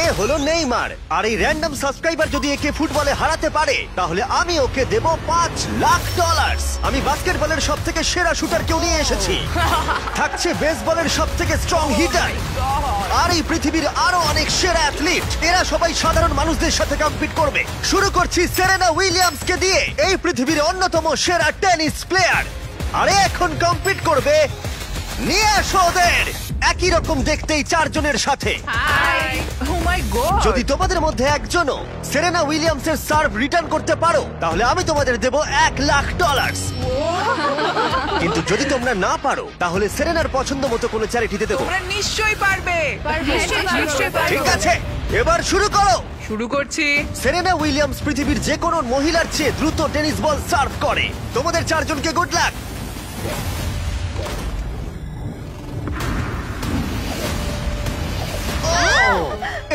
এ হলো নেইমার, আর এই random subscriber যদি একে ফুটবলে হারাতে পারে তাহলে আমি ওকে দেব $5,00,000। আমি বাস্কেটবলের সব থেকে সেরা শুটার কেউ নিয়ে এসেছি, থাকছে বেসবলের সব থেকে স্ট্রং হিটার, আর এই পৃথিবীর আরো অনেক সেরা অ্যাথলিট। এরা সবাই সাধারণ মানুষদের সাথে কম্পিট করবে। শুরু করছি সেরেনা উইলিয়ামসকে দিয়ে, এই পৃথিবীর অন্যতম সেরা টেনিস প্লেয়ার। আরে এখন কম্পিট করবে নিয়ে আসো ওদের একই রকম দেখতেই চারজনের সাথে। হাই ও মাই গড যদি তোমাদের মধ্যে একজনও সেরেনা উইলিয়ামসের সার্ভ রিটার্ন করতে পারো তাহলে আমি তোমাদের দেব $1,00,000। কিন্তু যদি তোমরা না পারো তাহলে সেরেনার পছন্দ মতো কোনো চ্যারিটিতে দেবো। তোমরা নিশ্চয়ই পারবে নিশ্চয়ই ঠিক আছে, এবার শুরু করো। শুরু করছি। সেরেনা উইলিয়ামস পৃথিবীর যে কোনো মহিলার চেয়ে দ্রুত টেনিস বল সার্ভ করে। তোমাদের চারজনকে গুড লাক।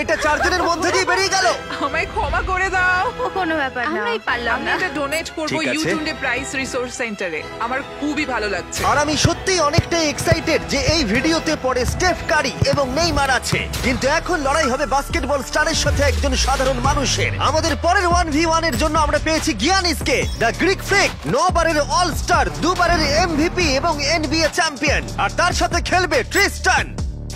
এটা চারজনের মধ্যে দিয়ে বেরিয়ে গেল। আমায় ক্ষমা করে দাও। কোনো ব্যাপার না, আমরাই পারলাম আমি না। এটা ডোনেট করব ঠিক আছে। ইউটিউবে প্রাইস রিসোর্স সেন্টারে। আমার খুবই ভালো লাগছে। আর আমি সত্যিই অনেকটাই এক্সাইটেড যে এই ভিডিওতে পরে স্টেফ কারি এবং নেইমার আছে, কিন্তু এখন লড়াই হবে বাস্কেটবল স্টারের সাথে একজন সাধারণ মানুষের। আমাদের পরের 1v1 এর জন্য আমরা পেয়েছি গিয়ানিসকে, দ্য গ্রিক ফ্রিক, 9 বারের অল স্টার, 2 বারের এমভিপি এবং NBA চ্যাম্পিয়ন, আর তার সাথে খেলবে ট্রিস্টান,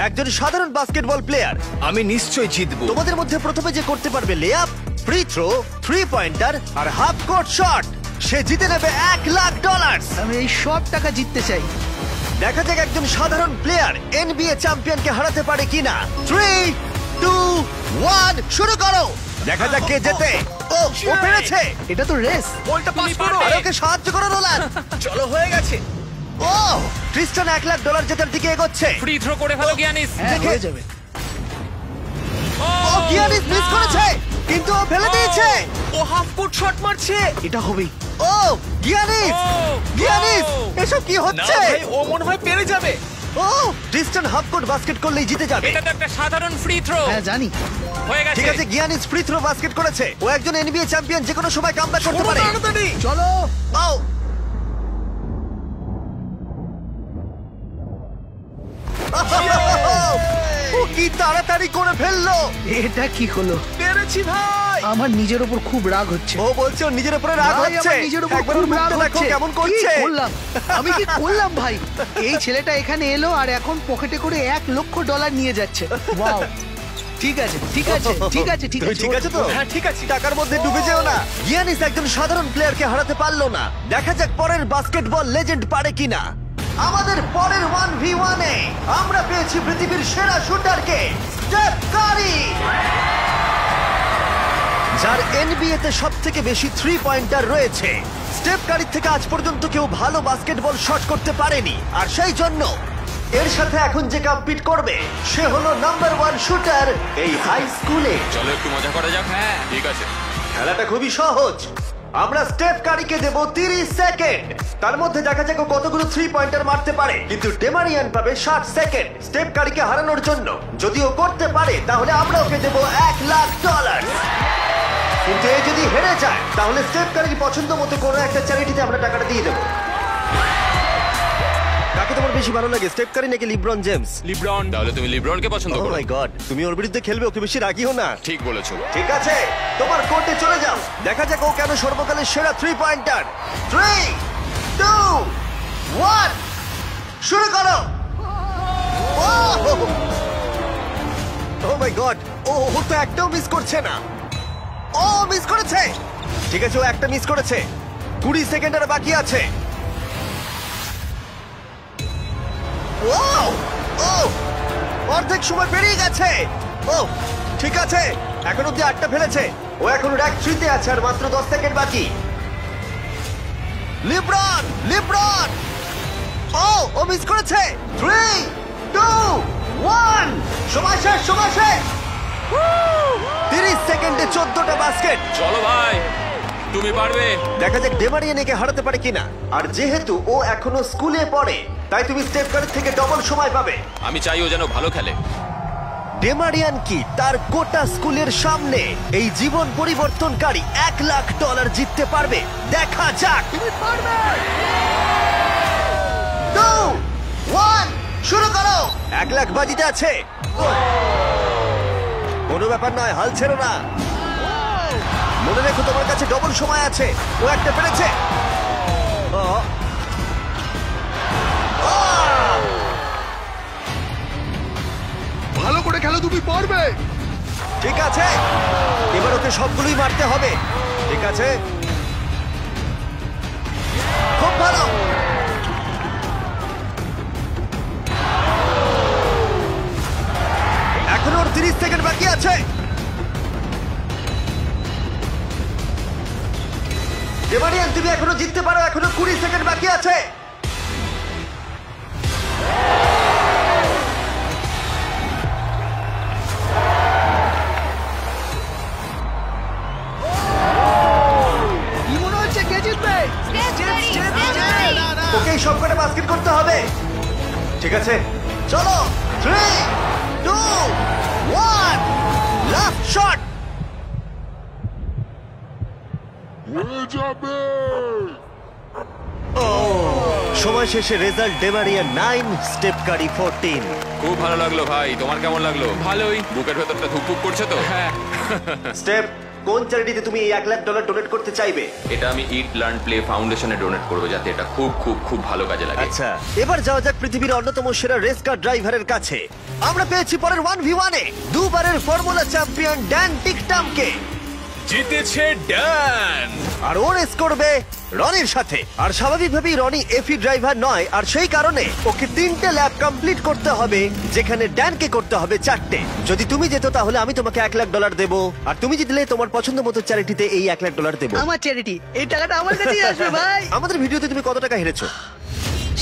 একজন সাধারণ বাস্কেটবল প্লেয়ার। আমি নিশ্চয়ই জিতবো। তোমাদের মধ্যে প্রথমে যে করতে পারবে লেআপ, ফ্রি থ্রো, 3 পয়েন্টার আর হাফ কোর্ট শট, সে জিতে নেবে $1,00,000। আমি এই সব টাকা জিততে চাই। দেখা যাক একজন সাধারণ প্লেয়ার NBA চ্যাম্পিয়নকে হারাতে পারে কিনা। 3, 2, 1 শুরু করো। দেখা যাক কে জেতে। ও পেরেছে। এটা তো রেস। বলটা পাস করো আর ওকে সাহায্য করো নোলান। চলো, হয়ে গেছে। ও ক্রিস্টান $1,00,000 জেতার দিকে এগোচ্ছে। ফ্রি থ্রো করে ফেলো গিয়ানিস। হ্যাঁ, হয়ে যাবে। ও গিয়ানিস মিস করেছে, কিন্তু ও ফেলে দিয়েছে। ও হাফ কোর্ট শট মারছে। এটা হবেই। ও গিয়ানিস, গিয়ানিস এসব কি না হচ্ছে? ভাই, ও মনে হয় পেরে যাবে। ও ট্রিস্টান হাফ কোর্ট বাস্কেট করলেই জিতে যাবে। এটা তো একটা সাধারণ ফ্রি থ্রো। হ্যাঁ জানি। হয়ে গেছে। ঠিক আছে, গিয়ানিস ফ্রি থ্রো বাস্কেট করেছে। ও একজন NBA চ্যাম্পিয়ন, যে কোনো সময় কামব্যাক করতে পারে। চলো। ও ও কি তাড়াতাড়ি করে ফেললো। এটা কি হলো? পেরেছি ভাই। আমার নিজের উপর খুব রাগ হচ্ছে। ও বলছে ওর নিজের উপরে রাগ ভাই, হচ্ছে। আমার নিজের উপর একবার খুব ওর মুখটা রাগ দেখো হচ্ছে। কেমন করছে। কি করলাম? আমি কি করলাম ভাই? এই ছেলেটা এখানে এলো আর এখন পকেটে করে $1,00,000 নিয়ে যাচ্ছে। ওয়াও। ঠিক আছে, ঠিক আছে, ঠিক আছে, ঠিক তুমি আছে। ঠিক আছে তো? হ্যাঁ, ঠিক আছে। টাকার মধ্যে ডুবে যেও না। গিয়ানিস একজন সাধারণ প্লেয়ারকে হারাতে পারলো না। দেখা যাক পরের বাস্কেটবল লেজেন্ড পারে কিনা। আমাদের পরের 1v1 এ আমরা পেয়েছি পৃথিবীর সেরা শুটারকে, স্টেফ কারি, যার NBA তে সবথেকে বেশি 3 পয়েন্টার রয়েছে। স্টেফ কারির থেকে আজ পর্যন্ত কেউ ভালো বাস্কেটবল শট করতে পারেনি, আর সেই জন্য এর সাথে এখন যে কম্পিট করবে সে হলো নাম্বার 1 শুটার এই হাই স্কুলে। চলো একটু মজা করা যাক। হ্যাঁ ঠিক আছে। খেলাটা খুবই সহজ। আমরা স্টেফ কারিকে দেব 30 সেকেন্ড। তার মধ্যে দেখা যাক ও কতগুলো 3 পয়েন্টার মারতে পারে, কিন্তু ডেমারিয়ান পাবে 60 সেকেন্ড স্টেফ কারিকে হারানোর জন্য। যদি ও করতে পারে তাহলে আমরা ওকে দেব $1,00,000। কিন্তু এ যদি হেরে যায় তাহলে স্টেফ কারির পছন্দ মতো কোনো একটা চ্যারিটিতে আমরা টাকাটা দিয়ে দেবো। কাকে তোমার বেশি ভালো লাগে, স্টেফ কারি নাকি লিব্রন জেমস? লিব্রন। তাহলে তুমি লিব্রনকে পছন্দ ও করো? মাই গড, তুমি ওর বিরুদ্ধে খেলবে, ওকে বেশি রাগিও না। ঠিক বলেছো। ঠিক আছে, তোমার কোর্টে চলে যাও। দেখা যাক ও কেন সর্বকালের সেরা 3 পয়েন্টার। 3, 2, 1 শুরু করো। ও মাই গড, ও তো একটাও মিস করছে না। ও মিস করেছে। ঠিক আছে, ও একটা মিস করেছে। 20 সেকেন্ড আর বাকি আছে। ও ও অর্ধেক সময় পেরিয়ে গেছে। ও ঠিক আছে, এখন অব্দি 8টা ফেলেছে। ও এখন র‍্যাঙ্ক 3 তে আছে আর মাত্র 10 সেকেন্ড বাকি। LeBron, LeBron. ও মিস করেছে। 3, 2, 1 সময় শেষ, সময় শেষ। 30 সেকেন্ডে 14টা বাস্কেট। চলো ভাই, তুমি পারবে। দেখা যাক ডেমারিয়ান একে হারাতে পারে কিনা। আর যেহেতু ও এখনো স্কুলে পড়ে তাই তুমি স্টেফ কারির থেকে ডবল সময় পাবে। আমি চাই ও যেন ভালো খেলে। ডেমারিয়ান কি তার গোটা স্কুলের সামনে এই জীবন পরিবর্তনকারী $1,00,000 জিততে পারবে? দেখা যাক। তুমি পারবে। 2, 1 শুরু করো। $1,00,000 বাজিতে আছে। ও কোনো ব্যাপার নয়, হাল ছেড়ো না। মনে রেখো তোমার কাছে ডবল সময় আছে। ও একটা পেরেছে। ও। ভালো করে খেলো, তুমি পারবে। ঠিক আছে, এবার ওকে সবগুলোই মারতে হবে। ঠিক আছে, খুব ভালো। এখনো ওর 30 সেকেন্ড বাকি আছে। ডেমারিয়ান, তুমি এখনো জিততে পারো, এখনো 20 সেকেন্ড বাকি আছে। কি মনে হচ্ছে কে জিতবে? ওকে সবকটা বাস্কেট করতে হবে। ঠিক আছে, চলো। 3, 2, 1, লাস্ট শট। সময় শেষে রেজাল্ট ডেমারিয়া 9, স্টেপ কারি 14। খুব ভালো লাগলো ভাই, তোমার কেমন লাগলো? ভালোই। বুকের ভেতরটা ধুকপুক করছে তো? হ্যাঁ। স্টেপ, কোন চ্যারিটিতে তুমি এই $1 লাখ ডোনেট করতে চাইবে? এটা আমি ইট লার্ন প্লে ফাউন্ডেশনে ডোনেট করবো, যাতে এটা খুব খুব খুব ভালো কাজে লাগে। আচ্ছা, এবার যাওয়া যাক পৃথিবীর অন্যতম সেরা রেস কার ড্রাইভারের কাছে। আমরা পেয়েছি পরের 1v1 এ দুবারের ফর্মুলা চ্যাম্পিয়ন ড্যান টিকটামকে। জিতেছে ড্যান। আর ও রেস করবে রনির সাথে। আর স্বাভাবিকভাবেই রনি এফি ড্রাইভার নয়, আর সেই কারণে ওকে 3টে ল্যাপ কমপ্লিট করতে হবে, যেখানে ড্যানকে করতে হবে 4টে। যদি তুমি যেত তাহলে আমি তোমাকে $1 লাখ দেবো, আর তুমি জিতলে তোমার পছন্দ মতো চ্যারিটিতে এই $1 লাখ দেবো। আমার চ্যারিটি, এই টাকাটা আমার কাছেই আসবে ভাই। আমাদের ভিডিওতে তুমি কত টাকা হেরেছো?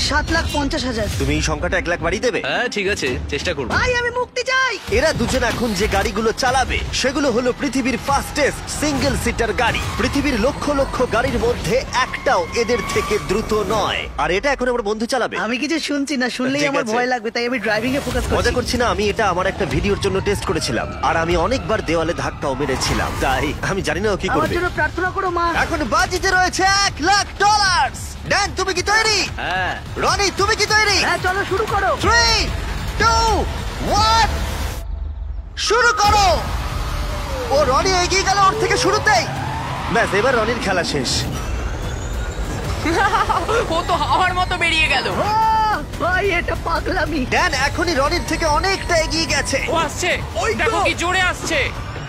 7,50,000। তুমি এই সংখ্যাটা $1 লাখ বাড়িয়ে দেবে? হ্যাঁ ঠিক আছে, চেষ্টা করবো। ভাই আমি মুক্তি চাই। এরা দুজন এখন যে গাড়িগুলো চালাবে সেগুলো হলো পৃথিবীর ফাস্টেস্ট সিঙ্গেল সিটার গাড়ি। পৃথিবীর লক্ষ লক্ষ গাড়ির মধ্যে একটাও এদের থেকে দ্রুত নয়। আর এটা এখন আমার বন্ধু চালাবে। আমি কিছু শুনছি না, শুনলেই ঠিক আমার আছে। ভয় লাগবে, তাই আমি ড্রাইভিং এ ফোকাস মজা করছি। করছি না, আমি এটা আমার একটা ভিডিওর জন্য টেস্ট করেছিলাম, আর আমি অনেকবার দেওয়ালে ধাক্কাও মেরেছিলাম, তাই আমি জানি না ও কি আমার করবে। জন্য প্রার্থনা করো মা। এখন বাজিতে রয়েছে $1 লাখ। ড্যান, তুমি কি তৈরি? হ্যাঁ। রনি, তুমি কি তৈরি? হ্যাঁ চলো শুরু করো। 3, 2, 1, শুরু করো। ও রনি এগিয়ে গেল ওর থেকে শুরুতেই। ব্যাস, এবার রনির খেলা শেষ। ও তো হাওয়ার মতো বেরিয়ে গেল। ভাই এটা পাগলামি। ড্যান এখনই রনির থেকে অনেকটা এগিয়ে গেছে। ও আসছে, ওই দেখো কি জোরে আসছে।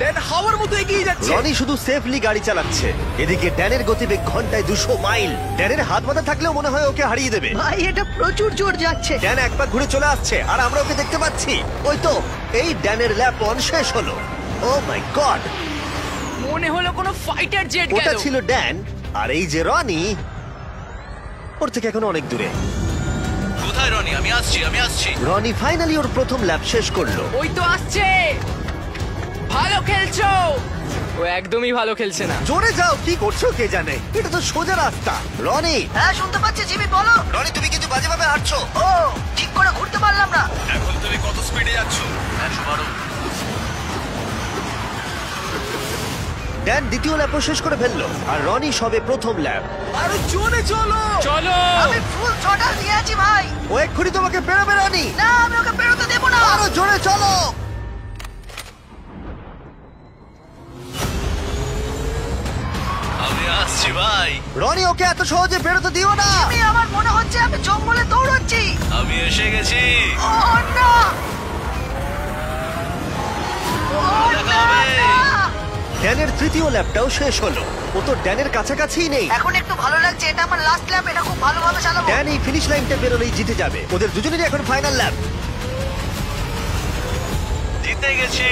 ড্যান হাওয়ার মতো এগিয়ে যাচ্ছে। রনি শুধু সেফলি গাড়ি চালাচ্ছে, এদিকে ড্যানের গতিবেগ ঘন্টায় 200 মাইল। ড্যানের হাত মাথা থাকলেও মনে হয় ওকে হারিয়ে দেবে। ভাই এটা প্রচুর জোর যাচ্ছে। ড্যান এক পা ঘুরে চলে আসছে, আর আমরা ওকে দেখতে পাচ্ছি। ওই তো, এই ড্যানের ল্যাপ 1 শেষ হলো। ও মাই গড, মনে হলো কোনো ফাইটার জেট ওটা গেল। ছিল ড্যান, আর এই যে রনি, ওর থেকে এখন অনেক দূরে। কোথায় রনি? আমি আসছি। রনি ফাইনালি ওর প্রথম ল্যাপ শেষ করলো। ওই তো আসছে। ভালো খেলছো। ও একদমই ভালো খেলছে না। জোরে যাও, কি করছো কে জানে, এটা তো সোজা রাস্তা। রনি, হ্যাঁ শুনতে পাচ্ছি জিমি, বলো। রনি তুমি কিন্তু বাজেভাবে হাঁটছো। ও ঠিক করে ঘুরতে পারলাম না। এখন তুমি কত স্পিডে যাচ্ছ? 112। ড্যান দ্বিতীয় ল্যাপও শেষ করে ফেললো, আর রনি সবে প্রথম ল্যাপ। আরো জোরে চলো। চলো। আমি ফুল থ্রটল দিয়ে আছি ভাই। ও এক্ষুনি তোমাকে পেরোবে রনি। না আমি ওকে বেরোতে দেবো না। আরো জোরে চলো। আমি আসছি ভাই। রনি ওকে এত সহজে বেরোতে দিও না। আমি আমার মনে হচ্ছে আমি জঙ্গলে দৌড়াচ্ছি। আমি এসে গেছি। ও না। ও দেখা না, হবে। না। ড্যানের তৃতীয় ল্যাপটাও শেষ হলো। ও তো ড্যানের কাছাকাছিই নেই। এখন একটু ভালো লাগছে, এটা আমার লাস্ট ল্যাপ, এটা খুব ভালোভাবে চালাবো। ড্যান এই ফিনিশ লাইনটা বেরোলেই জিতে যাবে। ওদের দুজনেরই এখন ফাইনাল ল্যাপ। জিতে গেছি।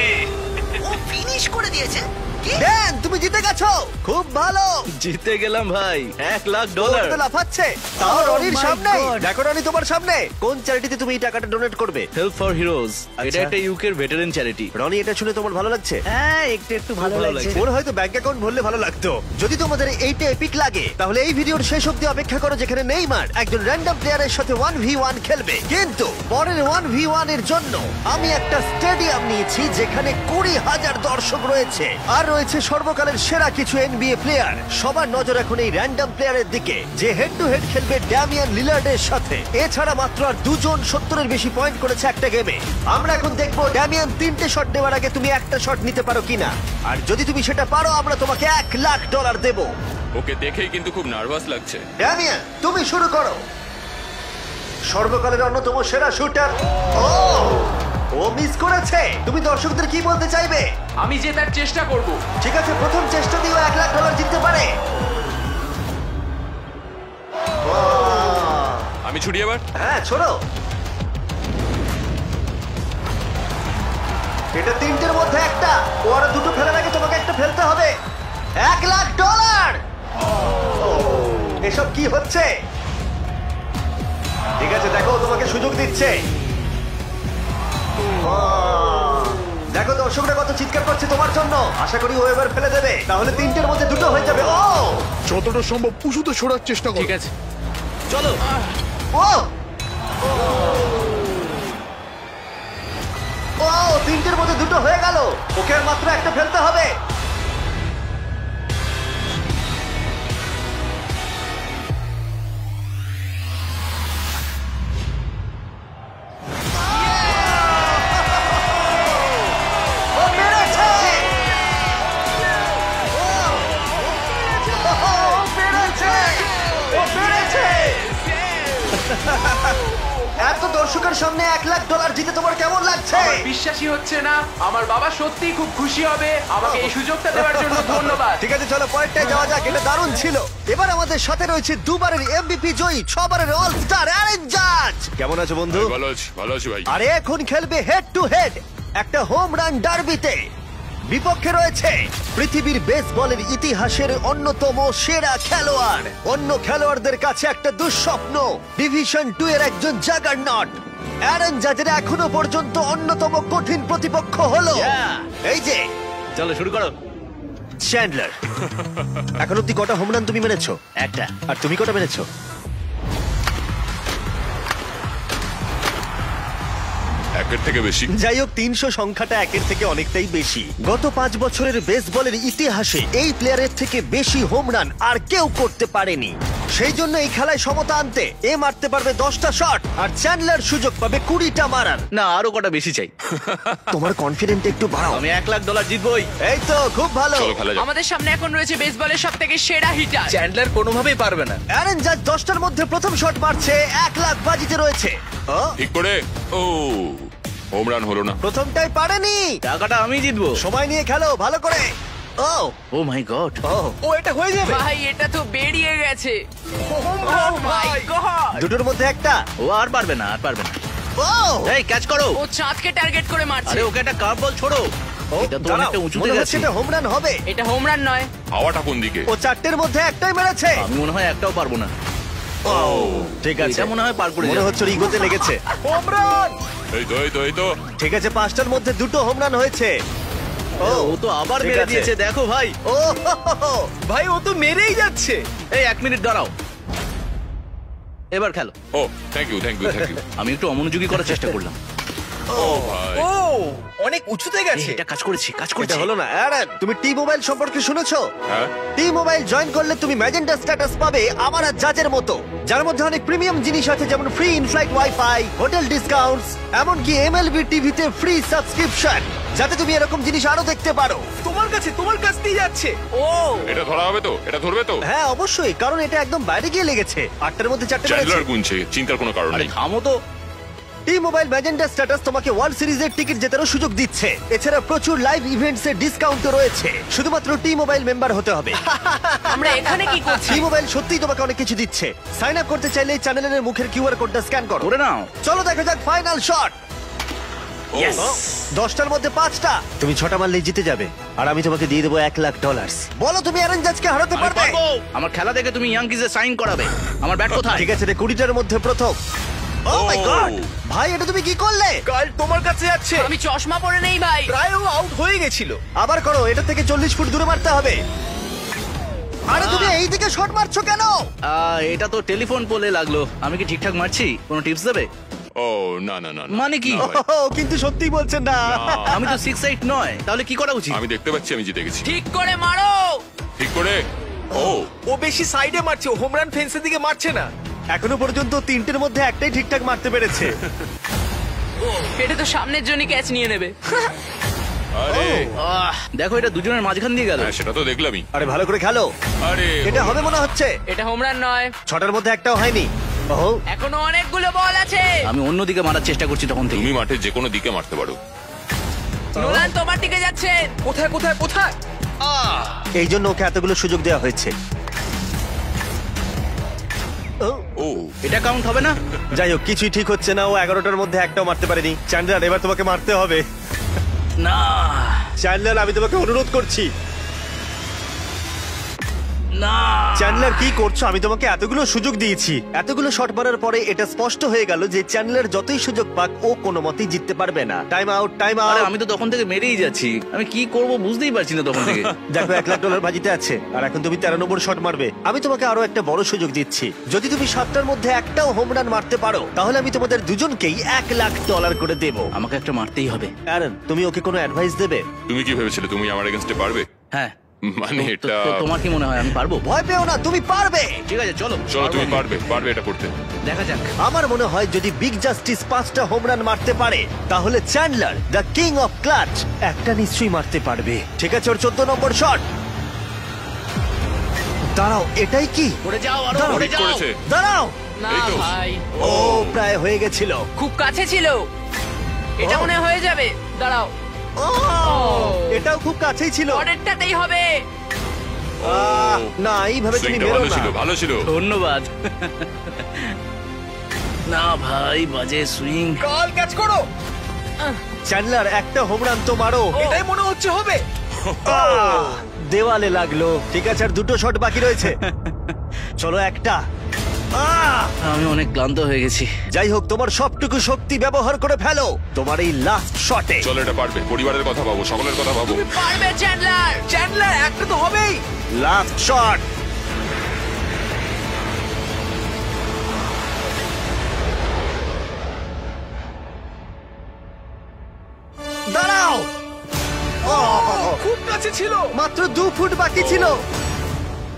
ও ফিনিশ করে দিয়েছে। কি? ড্যান তুমি জিতে গেছো, খুব ভালো। জিতে গেলাম ভাই, $1 লাখ। ওটা তো লাফাচ্ছে, তাও Oh রনির my সামনে। God. দেখো রনি তোমার সামনে। কোন চ্যারিটিতে তুমি এই টাকাটা ডোনেট করবে? Help for heroes. আচ্ছা। এটা একটা ইউকের ভেটারেন চ্যারিটি। রনি, এটা শুনে তোমার ভালো লাগছে? হ্যাঁ একটু একটু ভালো ভালো লাগছে। লাগছে। ওর হয়তো ব্যাংক অ্যাকাউন্ট ভরলে ভালো লাগতো। যদি তোমাদের এইটা এপিক লাগে তাহলে এই ভিডিওর শেষ অবধি অপেক্ষা করো, যেখানে নেইমার একজন র্যান্ডম প্লেয়ারের সাথে 1v1 খেলবে। কিন্তু পরের 1v1 এর জন্য আমি একটা স্টেডিয়াম নিয়েছি যেখানে 20,000 দর্শক রয়েছে, আর রয়েছে রয়েছে সর্বকালের সেরা কিছু এনবিএ প্লেয়ার। সবার নজর এখন এই র্যান্ডম প্লেয়ারের দিকে যে হেড টু হেড খেলবে ড্যামিয়ান লিলার্ডের সাথে। এছাড়া মাত্র আর দুজন 70-এর বেশি পয়েন্ট করেছে একটা গেমে। আমরা এখন দেখবো ড্যামিয়ান 3টে শট নেওয়ার আগে তুমি একটা শট নিতে পারো কিনা, আর যদি তুমি সেটা পারো আমরা তোমাকে $1,00,000 দেবো। ওকে দেখেই কিন্তু খুব নার্ভাস লাগছে। ড্যামিয়ান তুমি শুরু করো। সর্বকালের অন্যতম সেরা শুটার। ও মিস করেছে। তুমি দর্শকদের কি বলতে চাইবে? আমি জেতার চেষ্টা করব। ঠিক আছে, প্রথম চেষ্টা দিয়েও $1,00,000 জিততে পারে। আমি ছুটি এবার। হ্যাঁ ছোড়ো। এটা 3টের মধ্যে একটা। ও আরো দুটো ফেলার আগে তোমাকে একটা ফেলতে হবে। $1,00,000। এসব কি হচ্ছে? ঠিক আছে, দেখো ও তোমাকে সুযোগ দিচ্ছে। দেখো দর্শকরা কত চিৎকার করছে তোমার জন্য। আশা করি ও এবার ফেলে দেবে, তাহলে 3টের মধ্যে দুটো হয়ে যাবে। যতটা সম্ভব উঁচুতে সরার চেষ্টা করো। ঠিক আছে, চলো। ও 3টের মধ্যে দুটো হয়ে গেল। ওকে আর মাত্র একটা ফেলতে হবে। ও পেরেছে! ও পেরেছে! ও পেরেছে! এত দর্শকের সামনে $1,00,000 জিতে তোমার কেমন লাগছে? বিশ্বাসই হচ্ছে না। আমার বাবা সত্যিই খুব খুশি হবে। আমাকে এই সুযোগটা দেওয়ার জন্য ধন্যবাদ। ঠিক আছে, চলো পয়েন্টটায় যাওয়া যাক। এটা দারুণ ছিল। এবার আমাদের সাথে রয়েছে দুবারের এমভিপি জয়ী, 6বারের অল স্টার অ্যারেন জাজ। কেমন আছো বন্ধু? ভালো আছি ভাই। আরে এখন খেলবে হেড টু হেড একটা হোম রান ডার্বিতে। বিপক্ষে রয়েছে পৃথিবীর বেসবলের ইতিহাসের অন্যতম সেরা খেলোয়াড়। অন্য খেলোয়াড়দের কাছে একটা দুঃস্বপ্ন, ডিভিশন 2 এর একজন জাগারনট। অ্যারেন জাজের এখনো পর্যন্ত অন্যতম কঠিন প্রতিপক্ষ হলো এই যে, চলো শুরু করো। চ্যান্ডলার। এখন অব্দি কটা হোম রান তুমি মেরেছো? একটা। আর তুমি কটা মেরেছো? একের থেকে বেশি। যাই হোক, 300 সংখ্যাটা একের থেকে অনেকটাই বেশি। গত 5 বছরের বেসবলের ইতিহাসে এই প্লেয়ারের থেকে বেশি হোম রান আর কেউ করতে পারেনি। সেই জন্য এই খেলায় সমতা আনতে এ মারতে পারবে 10টা শট, আর চ্যান্ডলার সুযোগ পাবে 20টা মারার। না, আরো কটা বেশি চাই। তোমার কনফিডেন্ট একটু বাড়াও। আমি $1,00,000 জিতবই। এই তো খুব ভালো। চলো খেলা যাক। আমাদের সামনে এখন রয়েছে বেসবলের সবথেকে সেরা হিটার। চ্যান্ডলার কোনোভাবেই পারবে না। অ্যারেন জাজ 10টার মধ্যে প্রথম শট মারছে। $1,00,000 বাজিতে রয়েছে। ও, ঠিক করে। ও হোম রান হলো না। প্রথমটাই পারেনি। টাকাটা আমি জিতবো। সময় নিয়ে খেলো ভালো করে। ও মাই গড। ও এটা হয়ে যাবে। ভাই এটা তো বেরিয়ে গেছে। Oh my God! দুটোর মধ্যে একটা। ও আর পারবে না, আর পারবে না। ও এই ক্যাচ করো। ও চাঁদকে টার্গেট করে মারছে। আরে ওকে একটা কার্ভ বল ছোড়ো। এটা তো দাঁড়াও, অনেকটা উঁচুতে মনে হচ্ছে গেছে। এটা হোম রান হবে। এটা হোম রান নয়। হাওয়াটা কোন দিকে? ও 4টের মধ্যে একটাই মেরেছে। আমি মনে হয় একটাও পারবো না। ঠিক আছে, এটা মনে হয় পার করে মনে যাবে। হচ্ছে ওর ইগোতে লেগেছে। Home run. এই তো ঠিক আছে, 5টার মধ্যে দুটো হোম রান হয়েছে। ও তো আবার ঠিক মেরে আছে। দিয়েছে, দেখো ভাই। ও ভাই ও তো মেরেই যাচ্ছে। এই 1 মিনিট দাঁড়াও, এবার খেলো। ও থ্যাংক ইউ। আমি একটু অমনোযোগী করার চেষ্টা করলাম। ও ভাই। অনেক উঁচুতে গেছে। এটা কাজ করেছি। এটা হলো না। অ্যারন, তুমি টি মোবাইল সম্পর্কে শুনেছো? হ্যাঁ। টি মোবাইল জয়েন করলে তুমি ম্যাজেন্টা স্ট্যাটাস পাবে আমার আর জাজের মতো, যার মধ্যে অনেক প্রিমিয়াম জিনিস আছে, যেমন free inflight wifi, hotel discounts, এমনকি এমএলবি টিভিতে ফ্রি সাবস্ক্রিপশন, যাতে তুমি এরকম জিনিস আরো দেখতে পারো। তোমার কাছ দিয়ে যাচ্ছে। ও এটা ধরা হবে তো? এটা ধরবে তো? হ্যাঁ অবশ্যই, কারণ এটা একদম বাইরে গিয়ে লেগেছে। 8টার মধ্যে 4টে মেরেছে। চ্যান্ডলার গুনছে, চিন্তার কোনো কারণ আরে নেই। থামো তো। টি মোবাইল ম্যাজেন্টা স্ট্যাটাস তোমাকে ওয়ার্ল্ড সিরিজের টিকিট জেতারও সুযোগ দিচ্ছে। এছাড়া প্রচুর লাইভ ইভেন্টস এর ডিসকাউন্টও রয়েছে। শুধুমাত্র টি মোবাইল মেম্বার হতে হবে। আমরা এখানে কি করছি? টি মোবাইল সত্যিই তোমাকে অনেক কিছু দিচ্ছে। সাইন আপ করতে চাইলে চ্যানেলের মুখের কিউআর কোডটা স্ক্যান করো। করে নাও। চলো দেখা যাক ফাইনাল শট। Yes! 10টার মধ্যে 5টা। তুমি 6টা মারলেই জিতে যাবে, আর আমি তোমাকে দিয়ে দেবো $1,00,000। বলো তুমি অ্যারেন জাজকে হারাতে আমি পারবে? পারবো। আমার খেলা দেখে তুমি ইয়াংকিজে সাইন করাবে। আমার ব্যাট কোথায়? ঠিক আছে রে, 20টার মধ্যে প্রথম। ও মাই গড, ভাই এটা তুমি কি করলে? কাল তোমার কাছে যাচ্ছে। আমি চশমা পরে নেই ভাই। প্রায় ও আউট হয়ে গেছিল। আবার করো, এটা থেকে 40 ফুট দূরে মারতে হবে। আরে তুমি এই দিকে শট মারছো কেন? এটা তো টেলিফোন পোলে লাগলো। আমি কি ঠিকঠাক মারছি? কোনো টিপস দেবে? ও না না না না। মানে কি? না ভাই, ও কিন্তু সত্যিই বলছেন না। আমি তো 6'8" নয়, তাহলে কি করা উচিত? আমি দেখতে পাচ্ছি আমি জিতে গেছি। ঠিক করে মারো। ঠিক করে। ও ও বেশি সাইডে মারছে, হোম রান ফেন্সের দিকে মারছে না। এখনো পর্যন্ত তিনটের মধ্যে একটাই ঠিকঠাক মারতে পেরেছে। এটা তো সামনের জন্য ক্যাচ নিয়ে নেবে। আরে দেখো, এটা দুজনের মাঝখান দিয়ে গেল। হ্যাঁ, সেটা তো দেখলামই। আরে ভালো করে খেলো, আরে এটা হবে মনে হচ্ছে। এটা হোম রান নয়, ছটার মধ্যে একটাও হয়নি। ওহ, এখনো অনেকগুলো বল আছে। আমি অন্যদিকে মারার চেষ্টা করছি তখন থেকে। তুমি মাঠের যে কোনো দিকে মারতে পারো। নোলান তোমার দিকে যাচ্ছে। কোথায় কোথায় কোথায়? এই জন্য ওকে এতগুলো সুযোগ দেওয়া হয়েছে। ও, ও এটা কাউন্ট হবে না? যাই হোক, কিছুই ঠিক হচ্ছে না। ও 11টার মধ্যে একটাও মারতে পারেনি। চ্যান্ডলার, এবার তোমাকে মারতে হবে। না চ্যান্ডলার, আমি তোমাকে অনুরোধ করছি। না, চ্যান্ডলার, কি করছো? আমি তোমাকে এতগুলো সুযোগ দিয়েছি। এতগুলো শট মারার পরে এটা স্পষ্ট হয়ে গেল যে চ্যান্ডলার যতই সুযোগ পাক ও কোনো মতেই জিততে পারবে না। টাইম আউট, টাইম আরে আউট। আমি তো তখন থেকে মেরেই যাচ্ছি। আমি কি করব বুঝতেই পারছি না তখন থেকে। দেখো, $1,00,000 বাজিতে আছে আর এখন তুমি 13 নম্বর শট মারবে। আমি তোমাকে আরো একটা বড় সুযোগ দিচ্ছি। যদি তুমি 7টার মধ্যে একটাও হোম রান মারতে পারো, তাহলে আমি তোমাদের দুজনকেই $1,00,000 করে দেবো। আমাকে একটা মারতেই হবে। অ্যারন, তুমি ওকে কোনো অ্যাডভাইস দেবে? তুমি কি ভেবেছিলে তুমি আমার এগেইনস্টে পারবে? হ্যাঁ, মানে তো- এটা তো তোমার কি মনে হয় আমি পারবো? ভয় পেও না, তুমি পারবে। ঠিক আছে, চলো চলো তুমি পারবো আমি। পারবে এটা করতে। দেখা যাক। আমার মনে হয় যদি বিগ জাস্টিস 5টা হোম রান মারতে পারে, তাহলে Chandler the king of clutch একটা নিশ্চয়ই মারতে পারবে। ঠিক আছে, ওর 14 নম্বর শট। দাঁড়াও, এটাই কি? পড়ে যাও, আরো দাঁড়াও, পড়ে ঠিক যাও। করেছে। দাঁড়াও। না এই তো। ভাই, ও প্রায় হয়ে গেছিল। খুব কাছে ছিল। এটা মনে হয় হয়ে যাবে। দাঁড়াও, ও, এটাও খুব কাছেই ছিল। পরেরটাতেই হবে। না, এইভাবে তুমি সুইংটা মেরো ভালো না। ছিল, ভালো ছিল। ধন্যবাদ। না ভাই, বাজে সুইং। কল ক্যাচ করো। চ্যান্ডলার, একটা হোম রান তো মারো। এটাই মনে হচ্ছে হবে। দেওয়ালে লাগলো। ঠিক আছে, আর দুটো শট বাকি রয়েছে। চলো একটা। আমি অনেক ক্লান্ত হয়ে গেছি। যাই হোক, তোমার সবটুকু শক্তি ব্যবহার করে ফেলো তোমার এই লাস্ট শটে। চলো এটা পারবে। পরিবারের কথা ভাবো, সকলের কথা ভাবো। পারবে চ্যান্ডলার। চ্যান্ডলার, একটা তো হবেই। Last shot. দাঁড়াও। খুব কাছে ছিল। মাত্র 2 ফুট বাকি ছিল।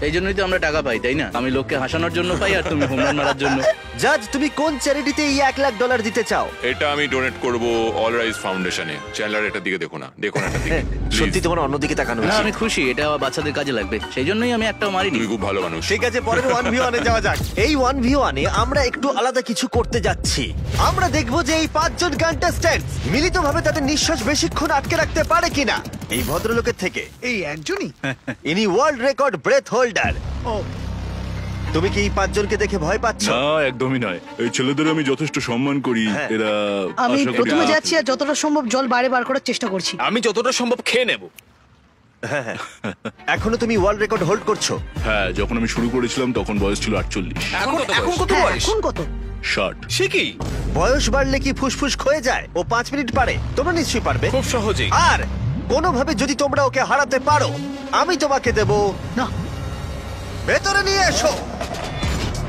এই জন্যই তো আমরা টাকা পাই, তাই না? আমি লোককে হাসানোর জন্য পাই, আর তুমি হোম রান মারার জন্য। জাজ, তুমি কোন চ্যারিটিতে এই $1,00,000 দিতে চাও? এটা আমি ডোনেট করব অল রাইজ ফাউন্ডেশনে। চ্যান্ডলার এটার দিকে দেখো না, দেখো না এটার দিকে। সত্যি Please, তোমার অন্যদিকে তাকানো না, উচিত। আমি খুশি, এটা বাচ্চাদের কাজে লাগবে। সেই জন্যই আমি একটাও মারিনি। তুমি খুব ভালো মানুষ। ঠিক আছে, পরের 1v1 এ যাওয়া যাক। এই 1v1 এ আমরা একটু আলাদা কিছু করতে যাচ্ছি। আমরা দেখব যে এই 5 জন কন্টেস্ট্যান্ট মিলিতভাবে তাদের নিঃশ্বাস বেশিক্ষণ আটকে রাখতে পারে কিনা। এই ভদ্রলোকের থেকে এই একজনই? ইনি ওয়ার্ল্ড রেকর্ড ব্রেথ হোল্ডার। ও, তুমি কি এই 5 জনকে দেখে ভয় পাচ্ছ? না, একদমই নয়। এই ছেলেদের আমি যথেষ্ট সম্মান করি। হ্যাঁ। এরা আমি আশা করি- প্রথমে যাচ্ছি আর যতটা সম্ভব জল বাইরে বার করার চেষ্টা করছি। আমি যতটা সম্ভব খেয়ে নেব। এখনো তুমি ওয়ার্ল্ড রেকর্ড হোল্ড করছো? হ্যাঁ, যখন আমি শুরু করেছিলাম তখন বয়স ছিল 48। এখন কত হ্যাঁ, বয়স? এখন কত? 60। সে কি? বয়স বাড়লে কি ফুসফুস ক্ষয়ে যায়? ও 5 মিনিট পারে, তোমরা নিশ্চয়ই পারবে। খুব সহজেই। আর কোনোভাবে যদি তোমরা ওকে হারাতে পারো, আমি তোমাকে দেব। না, ভেতরে নিয়ে এসো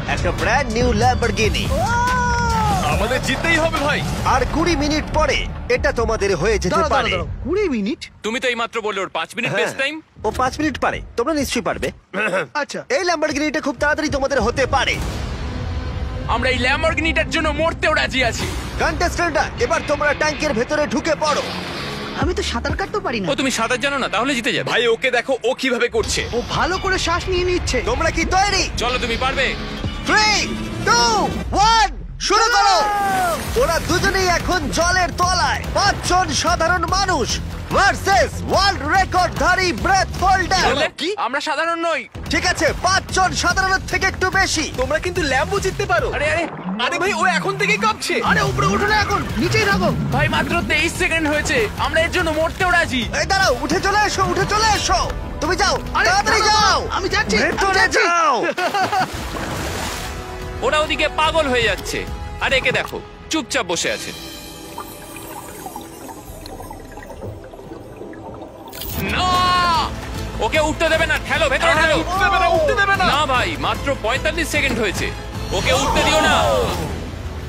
একটা ব্র্যান্ড নিউ ল্যাম্বরগিনি। আমাদের জিততেই হবে ভাই। আর 20 মিনিট পরে এটা তোমাদের হয়ে যেতে দাঁড়াও, পারে। দাঁড়াও, 20 মিনিট? তুমি তো এইমাত্র বললে ওর 5 মিনিট হ্যাঁ, বেস্ট টাইম। ও 5 মিনিট পারে, তোমরা নিশ্চয়ই পারবে। আচ্ছা, এই ল্যাম্বরগিনিটা খুব তাড়াতাড়ি তোমাদের হতে পারে। আমরা এই ল্যাম্বরগিনিটার জন্য মরতেও রাজি আছি। কন্টেস্ট্যান্টরা, এবার তোমরা ট্যাঙ্কের ভেতরে ঢুকে পড়ো। আমি তো সাঁতার কাটতেও পারি না। ও তুমি সাঁতার জানো না, তাহলে জিতে যাবে। ভাই ওকে দেখো, ও কিভাবে করছে। ও ভালো করে শ্বাস নিয়ে নিচ্ছে। তোমরা কি তৈরি? চলো তুমি পারবে। 3, 2, 1, শুরু করো। ওরা দুজনেই এখন জলের তলায়। 5 জন সাধারণ মানুষ ভার্সেস ওয়ার্ল্ড রেকর্ডধারী ব্রেথ হোল্ডার। কি? আমরা সাধারণ নই। ঠিক আছে, 5 জন সাধারণের থেকে একটু বেশি। তোমরা কিন্তু ল্যাম্বো জিততে পারো। আরে আরে আরে ভাই, ও এখন থেকেই কাঁপছে। আরে উপরে উঠো না, এখন নিচেই থাকো। ভাই, মাত্র 23 সেকেন্ড হয়েছে। আমরা এর জন্য মরতেও রাজি। এই দাঁড়াও, উঠে চলে এসো, উঠে চলে এসো। তুমি যাও, আরে, তাড়াতাড়ি দাঁড়াও, যাও। আমি যাচ্ছি, আমি ভেতরে যাচ্ছি। যাও। ওরা ওদিকে পাগল হয়ে যাচ্ছে, আর একে দেখো চুপচাপ বসে আছে। না, ওকে উঠতে দেবে না, ঠেলো ভেতরে ঠেলো। উঠতে দেবে না, উঠতে দেবে না। না ভাই, মাত্র 45 সেকেন্ড হয়েছে, ওকে উঠতে দিও না।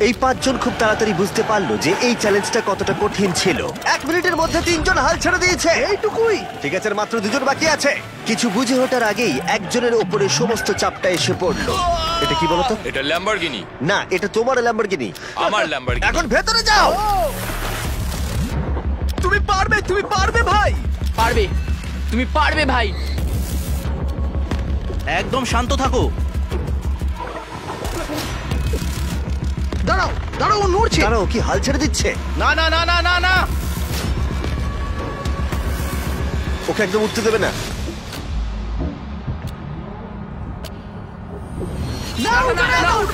এই পাঁচজন খুব তাড়াতাড়ি বুঝতে পারলো যে এই চ্যালেঞ্জটা কতটা কঠিন ছিল। 1 মিনিটের মধ্যে 3 জন হাল ছেড়ে দিয়েছে। এইটুকুই। ঠিক আছে, আর মাত্র 2 জন বাকি আছে। কিছু বুঝে ওঠার আগেই একজনের উপরে সমস্ত চাপটা এসে পড়লো। এটা কি বলতো? এটা ল্যাম্বরগিনি। না, এটা তোমার ল্যাম্বরগিনি। আমার ল্যাম্বরগিনি। এখন ভেতরে যাও। তুমি পারবে ভাই। পারবে, তুমি পারবে ভাই। একদম শান্ত থাকো। দাঁড়াও দাঁড়াও, ও নড়ছে। দাঁড়াও, কি হাল ছেড়ে দিচ্ছে? না না না না না না। ওকে একদম উঠতে দেবে না।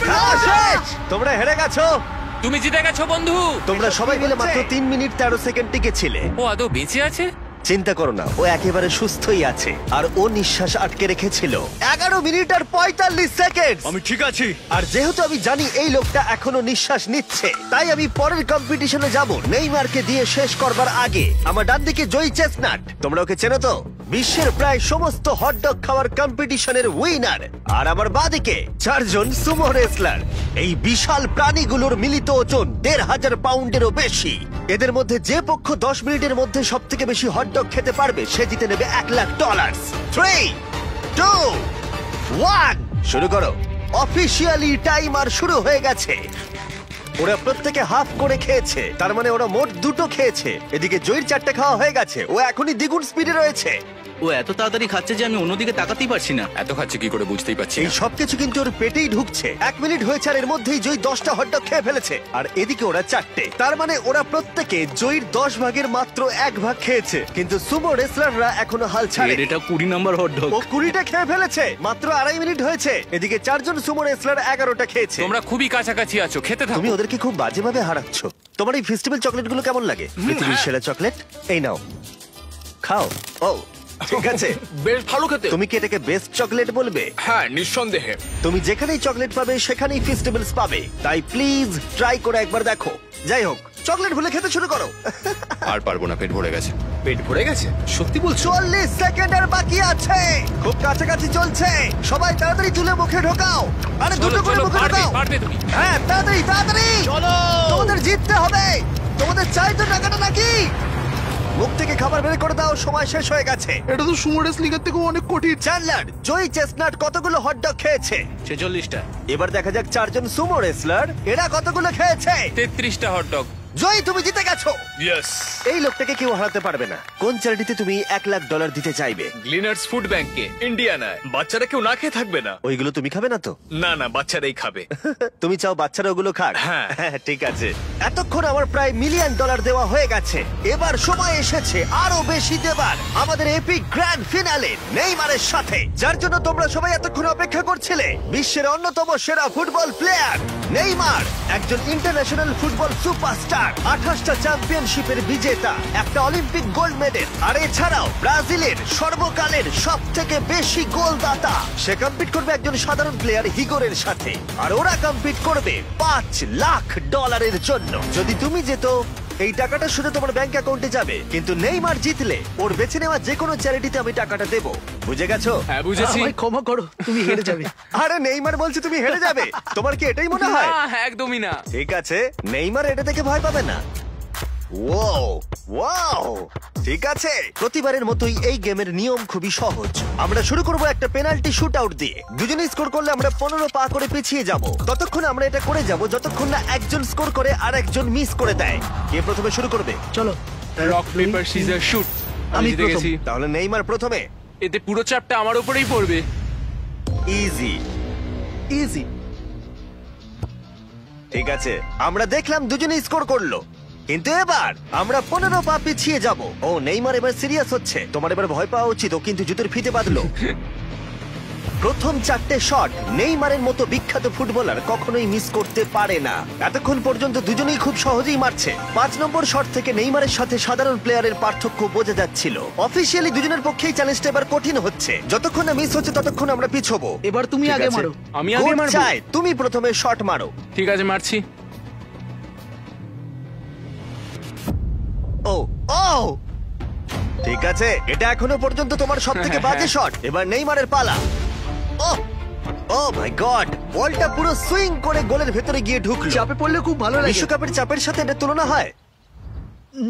খেলা শেষ। তোমরা হেরে গেছো। তুমি জিতে গেছো বন্ধু। তোমরা সবাই মিলে মাত্র 3 মিনিট 13 সেকেন্ড টিকেছিলে। ও আদৌ বেঁচে আছে? চিন্তা করো না, ও একেবারে সুস্থই আছে। আর ও নিঃশ্বাস আটকে রেখেছিল 11 মিনিট আর 45 সেকেন্ড। আমি ঠিক আছি। আর যেহেতু আমি জানি এই লোকটা এখনো নিঃশ্বাস নিচ্ছে, তাই আমি পরের কম্পিটিশনে যাব নেইমারকে দিয়ে শেষ করবার আগে। আমার ডান দিকে জয়ী চেস্টনাট, তোমরা ওকে চেনো তো? বিশ্বের প্রায় সমস্ত হটডগ খাওয়ার কম্পিটিশনের উইনার। আর আমার বাঁদিকে 4 জন সুমো রেসলার। এই বিশাল প্রাণীগুলোর মিলিত ওজন 1,500 পাউন্ডেরও বেশি। এদের মধ্যে যে পক্ষ 10 মিনিটের মধ্যে সব থেকে বেশি হটডগ খেতে পারবে সে জিতে নেবে $1,00,000। 3, 2, 1 শুরু করো। অফিসিয়ালি টাইমার শুরু হয়ে গেছে। ওরা প্রত্যেকে হাফ করে খেয়েছে, তার মানে ওরা মোট 2টো খেয়েছে। এদিকে জয়ীর 4টে খাওয়া হয়ে গেছে, ও এখনই দ্বিগুণ স্পিডে রয়েছে। ও এত তাড়াতাড়ি খাচ্ছে যে আমি অন্যদিকে তাকাতেই পারছি না। এত খাচ্ছে কি করে বুঝতেই পারছি এই না। সবকিছু কিন্তু ওর পেটেই ঢুকছে। 1 মিনিট হয়েছে আর এর মধ্যেই জয়ী 10টা হটডগ খেয়ে ফেলেছে, আর এদিকে ওরা 4টে। তার মানে ওরা প্রত্যেকে জয়ীর 10 ভাগের মাত্র 1 ভাগ খেয়েছে। কিন্তু সুমো রেসলাররা এখনো হাল ছাড়েনি। এটা 20 নম্বর হটডগ। ও 20টা খেয়ে ফেলেছে, মাত্র 2.5 মিনিট হয়েছে। এদিকে 4 জন সুমো রেসলার 11টা খেয়েছে। তোমরা খুবই কাছাকাছি আছো, খেতে থাকো। তুমি ওদেরকে খুব বাজেভাবে হারাচ্ছ। তোমার এই ফেস্টিভ্যাল চকলেটগুলো কেমন লাগে? পৃথিবীর সেরা চকলেট। এই নাও, খাও। ও ঠিক আছে, বেশ ভালো খেতে। তুমি কি এটাকে বেস্ট চকলেট বলবে? হ্যাঁ, নিঃসন্দেহে। তুমি যেখানেই চকলেট পাবে সেখানেই ফেস্টিভ্যালস পাবে, তাই প্লিজ ট্রাই করে একবার দেখো। যাই হোক, চকলেট ভুলে খেতে শুরু করো। আর পারবো না, পেট ভরে গেছে। পেট ভরে গেছে? সত্যি বলছো? 40 সেকেন্ড আর বাকি আছে। খুব কাছাকাছি চলছে। সবাই তাড়াতাড়ি তুলে মুখে ঢোকাও। আরে দুটো করে মুখে ঢোকাও। পারবে তুমি। হ্যাঁ, তাড়াতাড়ি তাড়াতাড়ি চলো। তোমাদের জিততে হবে। তোমাদের চাই তো টাকাটা নাকি? মুখ থেকে খাবার বের করে দাও, সময় শেষ হয়ে গেছে। এটা তো সুমো রেসলিংয়ের থেকেও অনেক কঠিন। চ্যান্ডলার, জয়ী চেস্টনাট কতগুলো হটডগ খেয়েছে? 46টা। এবার দেখা যাক 4 জন সুমো রেসলার এরা কতগুলো খেয়েছে। 33টা হটডগ। জয়ী, তুমি জিতে গেছো। ইয়েস। এই লোকটাকে কেউ হারাতে পারবে না। কোন চ্যারিটিতে তুমি $1,00,000 দিতে চাইবে? গ্লিনার্স ফুড ব্যাংকে, ইন্ডিয়ানায়। বাচ্চারা কেউ না খেয়ে থাকবে না। ওইগুলো তুমি খাবে না তো? না না, বাচ্চারাই খাবে। তুমি চাও বাচ্চারা ওগুলো খাক? হ্যাঁ। ঠিক আছে। এতক্ষণ আমার প্রায় $1 মিলিয়ন দেওয়া হয়ে গেছে। এবার সময় এসেছে আরো বেশি দেবার। আমাদের এপিক গ্র্যান্ড ফিনালে নেইমারের সাথে, যার জন্য তোমরা সবাই এতক্ষণ অপেক্ষা করছিলে। বিশ্বের অন্যতম সেরা ফুটবল প্লেয়ার নেইমার, একজন ইন্টারন্যাশনাল ফুটবল সুপারস্টার, 28টা চ্যাম্পিয়নশিপের বিজেতা, একটা অলিম্পিক গোল্ড মেডেল, আর এছাড়াও ব্রাজিলের সর্বকালের সবথেকে বেশি গোলদাতা। সে কম্পিট করবে একজন সাধারণ প্লেয়ার হিগোরের সাথে, আর ওরা কম্পিট করবে $5,00,000 জন্য। যদি তুমি যেত, এই টাকাটা শুধু তোমার ব্যাংক অ্যাকাউন্টে যাবে, কিন্তু নেইমার জিতলে ওর বেছে নেওয়া যে কোনো চ্যারিটিতে আমি টাকাটা দেবো। বুঝে গেছো? হ্যাঁ, বুঝেছি। আমায় ক্ষমা করো, তুমি হেরে যাবে। আরে নেইমার বলছে তুমি হেরে যাবে? তোমার কি এটাই মনে হয়? না, একদমই না। ঠিক আছে, নেইমার এটা থেকে ভয় পাবে না। ওয়াও ওয়াও, ঠিক আছে। প্রতিবারের মতোই এই গেমের নিয়ম খুবই সহজ। আমরা শুরু করব একটা পেনাল্টি শুট আউট দিয়ে। দুজনে স্কোর করলে আমরা 15 পা করে পিছিয়ে যাব। ততক্ষণ আমরা এটা করে যাব যতক্ষণ না একজন স্কোর করে আর একজন মিস করে দেয়। কে প্রথমে শুরু করবে? চলো। Rock paper scissor shoot. আমি জিতে গেছি। তাহলে নেইমার প্রথমে। এতে পুরো চাপটা আমার উপরেই পড়বে। Easy easy. ঠিক আছে, আমরা দেখলাম দুজনে স্কোর করলো, কিন্তু এবার আমরা 15 পা পিছিয়ে যাব। ও নেইমার এবার সিরিয়াস হচ্ছে। তোমার এবার ভয় পাওয়া উচিত, ও কিন্তু জুতোর ফিতে বাঁধলো। প্রথম 4টে শট নেইমারের মতো বিখ্যাত ফুটবলার কখনোই মিস করতে পারে না। এতক্ষণ পর্যন্ত দুজনেই খুব সহজেই মারছে। 5 নম্বর শট থেকে নেইমারের সাথে সাধারণ প্লেয়ারের পার্থক্য বোঝা যাচ্ছিল। অফিসিয়ালি দুজনের পক্ষেই চ্যালেঞ্জটা এবার কঠিন হচ্ছে। যতক্ষণ না মিস হচ্ছে ততক্ষণ আমরা পিছবো। এবার তুমি ঠিক আগে আছে? মারো। আমি আগে Good মারবো? চাই, তুমি প্রথমে শট মারো। ঠিক আছে, মারছি। ও ও, ঠিক আছে, এটা এখনো পর্যন্ত তোমার সবথেকে বাজে শট। এবার নেইমারের পালা। ও ও মাই গড, বলটা পুরো সুইং করে গোলের ভেতরে গিয়ে ঢুকলো। চাপে পড়লে খুব ভালো লাগে। বিশ্বকাপের চাপের সাথে এটা তুলনা হয়?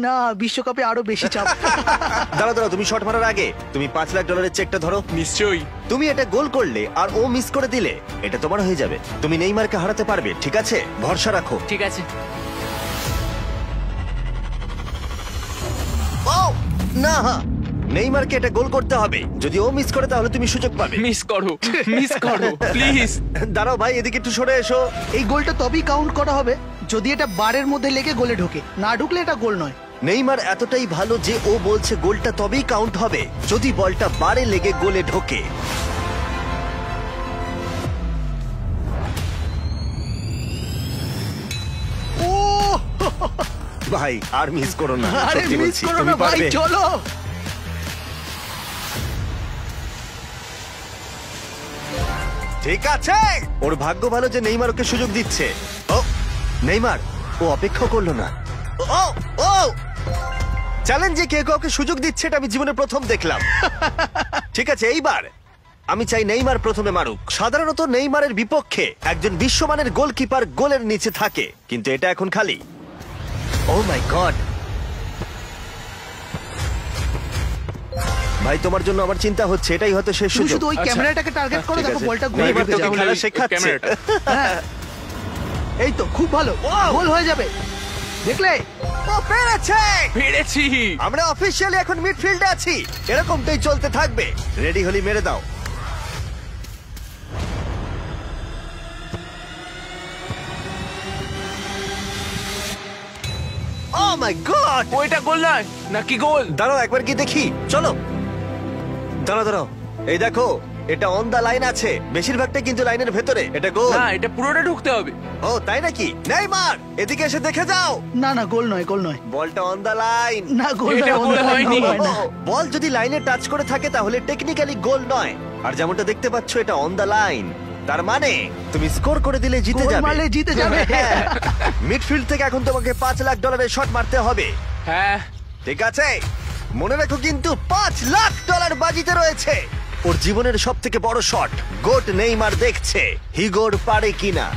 না, বিশ্বকাপে আরো বেশি চাপ। দাঁড়াও দাঁড়াও, তুমি শট মারার আগে তুমি $5 লাখ চেকটা ধরো। নিশ্চয়ই। তুমি এটা গোল করলে আর ও মিস করে দিলে এটা তোমার হয়ে যাবে। তুমি নেইমারকে হারাতে পারবে, ঠিক আছে? ভরসা রাখো। ঠিক আছে। ও না, নেইমারকে এটা গোল করতে হবে। যদি ও মিস করে তাহলে তুমি সুযোগ পাবে। মিস করো, মিস করো প্লিজ। দাঁড়াও ভাই, এদিকে একটু সরে এসো। এই গোলটা তবেই কাউন্ট করা হবে যদি এটা বারের মধ্যে লেগে গোলে ঢোকে। না ঢুকলে এটা গোল নয়। নেইমার এতটাই ভালো যে ও বলছে গোলটা তবেই কাউন্ট হবে যদি বলটা বারে লেগে গোলে ঢোকে। ও ভাই আর মিস করো না, আরে সত্যি মিস বলছি, করো তুমি না ভাই, পারবে। চলো। ঠিক আছে, ওর ভাগ্য ভালো যে নেইমার ওকে সুযোগ দিচ্ছে। ও নেইমার, ও অপেক্ষা করলো না। ও ও চ্যালেঞ্জে কে কাউকে সুযোগ দিচ্ছে এটা আমি জীবনে প্রথম দেখলাম। ঠিক আছে, এইবার আমি চাই নেইমার প্রথমে মারুক। সাধারণত নেইমারের বিপক্ষে একজন বিশ্বমানের গোলকিপার গোলের নিচে থাকে, কিন্তু এটা এখন খালি। ও মাই গড ভাই, তোমার জন্য আমার চিন্তা হচ্ছে, এটাই হয়তো শেষ তুমি সুযোগ। শুধু ওই ক্যামেরাটাকে টার্গেট করো, ঠিক দেখো আছে। বলটা গোলে নেইমার ঢুকে তোকে যাবে। খেলা শেখাচ্ছে। ক্যামেরাটা। হ্যাঁ। এই তো খুব ভালো, গোল হয়ে যাবে, দেখলে? ও পেরেছে! পেরেছি। আমরা অফিসিয়ালি এখন মিডফিল্ডে আছি। এরকমটাই চলতে থাকবে। রেডি হলি মেরে দাও। ও মাই গড! ওইটা গোল নয় নাকি গোল? দাঁড়াও একবার কি দেখি, চলো। দাঁড়াও দাঁড়াও, এই দেখো এটা অন দা লাইন আছে। বেশিরভাগটা কিন্তু লাইনের ভেতরে। এটা গোল। না, এটা পুরোটা ঢুকতে হবে। ও তাই নাকি? নেইমার এদিকে এসে দেখে যাও। না না, গোল নয়, গোল নয়। বলটা অন দা লাইন। না, গোল এটা নয়, গোল গোল হয়নি। হয় না। বল যদি লাইনে টাচ করে থাকে তাহলে টেকনিক্যালি গোল নয়। আর যেমনটা দেখতে পাচ্ছ এটা অন দা লাইন, তার মানে তুমি স্কোর করে দিলে জিতে গোল যাবে। মারলে জিতে যাবে। মিডফিল্ড থেকে এখন তোমাকে $5 লাখ শট মারতে হবে। হ্যাঁ। ঠিক আছে, মনে রাখো কিন্তু $5 লাখ বাজিতে রয়েছে। ওর জীবনের সব থেকে বড় শট গোট নেইমার দেখছে হিগোর পারে কিনা।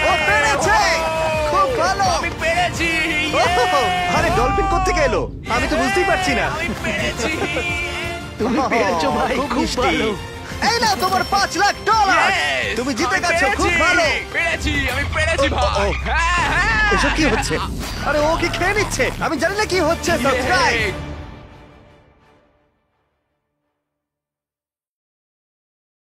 ও পেরেছে! খুব ভালো! আমি পেরেছি। আরে ডলফিন কোত্থেকে এলো? আমি তো বুঝতেই পারছি না। আমি পেরেছি। তুমি পেরেছো ভাই, খুব খুব মিষ্টি। ভালো। এই নাও তোমার $5 লাখ। Yes! তুমি জিতে আমি গেছো, খুব পেরেছি। ভালো। পেরেছি, আমি পেরেছি ও, ও, ভাই। ও। হ্যাঁ, হ্যাঁ। এসব কি হচ্ছে? আরে ও কি খেয়ে নিচ্ছে? আমি জানি না কি হচ্ছে। সাবস্ক্রাইব।